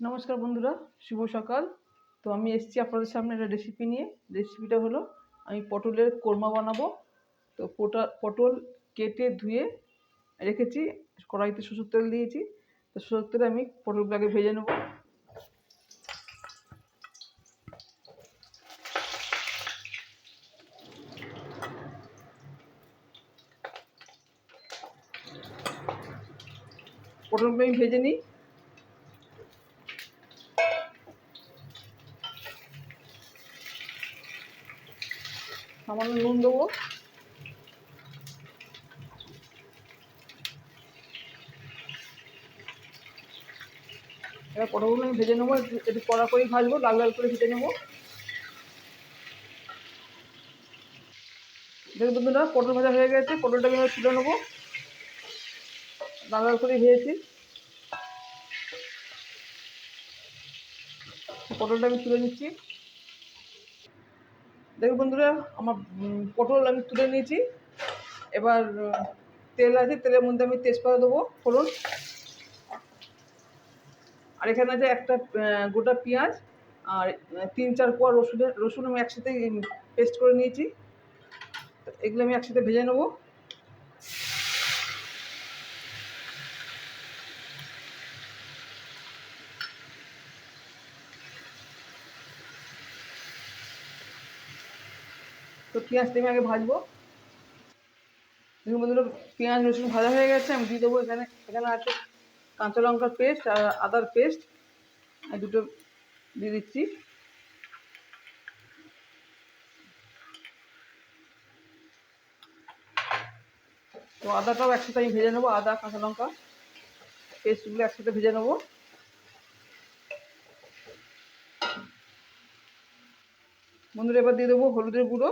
নমস্কার বন্ধুরা, শুভ সকাল। তো আমি এসেছি আপনাদের সামনে একটা রেসিপি নিয়ে। রেসিপিটা হলো আমি পটলের কোরমা বানাবো। তো পটল কেটে ধুয়ে রেখেছি, কড়াইতে সরষের তেল দিয়েছি। তো সরষের তেলে আমি পটলগুলোকে ভেজে নেব। পটলগুলো আমি ভেজে নিই। সামান্য নুন দেবো। এবার পটলগুলো আমি ভেজে নেবো, একটু কড়া করে ভাজবো, লাল লাল করে ভেজে নেবো। দেখুন বন্ধুরা, পটল ভাজা হয়ে গেছে। পটলটাকে আমি তুলে নেবো, লাল লাল করে ভেজেছি। পটলটা আমি তুলে নিচ্ছি। দেখুন বন্ধুরা, আমার পটল আমি তুলে নিয়েছি। এবার তেল আছে, তেলের মধ্যে আমি তেজপাতা দেবো, ফোড়ন। আর এখানে আছে একটা গোটা পেঁয়াজ, আর 3-4 কোয়া রসুন আমি একসাথে পেস্ট করে নিয়েছি। এগুলো আমি একসাথে ভেজে নেবো। তো পেঁয়াজটা আমি আগে ভাজবো। দেখুন বন্ধুরা, পেঁয়াজ রসুন ভাজা হয়ে গেছে। আমি দিয়ে দেবো এখানে এখানে আছে কাঁচা লঙ্কার পেস্ট আর আদার পেস্ট, দুটো দিয়ে দিচ্ছি। তো আদাটাও একসাথে আমি ভেজে নেবো, আদা কাঁচা লঙ্কা পেস্টগুলো একসাথে ভেজে নেবো। বন্ধুরা, এবার দিয়ে দেবো হলুদের গুঁড়ো।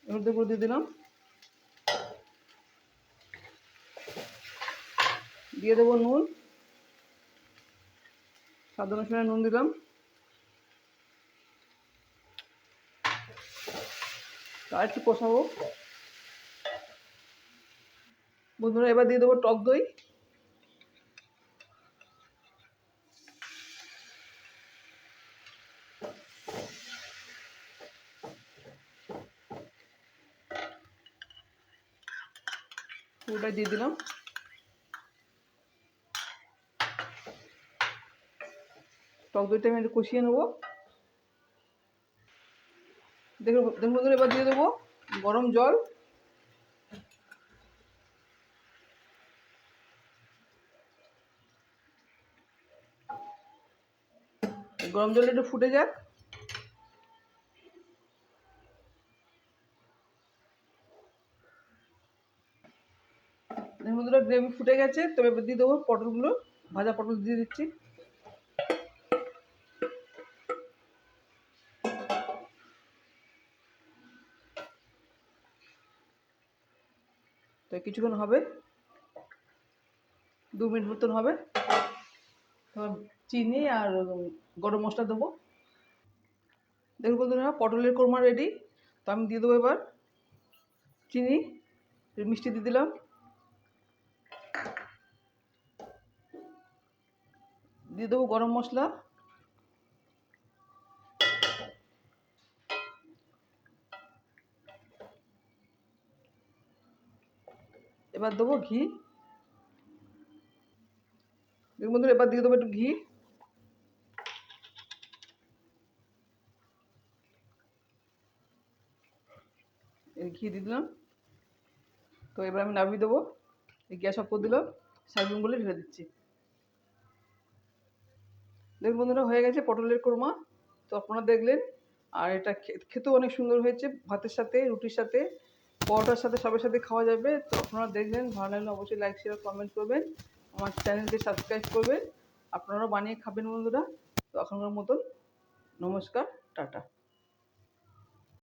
হলুদের গুঁড়ো দিয়ে দিলাম। দিয়ে দেবো নুন, স্বাদ অনুসারে নুন দিলাম। আর একটু কষাবো। বন্ধুরা, এবার দিয়ে দেবো টক দই। পুরোটাই দিয়ে দিলাম। টক দইটা আমি একটু কষিয়ে নেবো। দেখুন বন্ধুরা, এবার দিয়ে দেবো গরম জল। গরম জলটা একটু ফুটে যাক। দেখুন বন্ধুরা, গ্রেভি ফুটে গেছে। তবে এবার দিয়ে দেবো পটলগুলো, ভাজা পটল দিয়ে দিচ্ছি। তো কিছুক্ষণ হবে, 2 মিনিট মতন হবে। চিনি আর গরম মশলা দেবো। দেখুন বন্ধুরা, পটলের কোরমা রেডি। তো আমি দিয়ে দেবো এবার চিনি, মিষ্টি দিয়ে দিলাম। দিয়ে দেবো গরম মশলা। এবার দেবো ঘি। দেখুন বন্ধুরা, এবার দিয়ে দেবো একটু ঘি। ঘি দিয়ে দিলাম। তো এবার আমি নামিয়ে দেবো। গ্যাস অফ করে দিলাম, সার্ভিংগুলো ঢেলে দিচ্ছি। দেখুন বন্ধুরা, হয়ে গেছে পটলের কোরমা। তো আপনারা দেখলেন। আর এটা খেতেও অনেক সুন্দর হয়েছে, ভাতের সাথে, রুটির সাথে, পরোটার সাথে, সবের সাথে খাওয়া যাবে। তো আপনারা দেখলেন, ভালো লাগলে অবশ্যই লাইক শেয়ার কমেন্ট করবেন, আমার চ্যানেলকে সাবস্ক্রাইব করবেন। আপনারাও বানিয়ে খাবেন বন্ধুরা। তো এখনকার মতন নমস্কার, টাটা।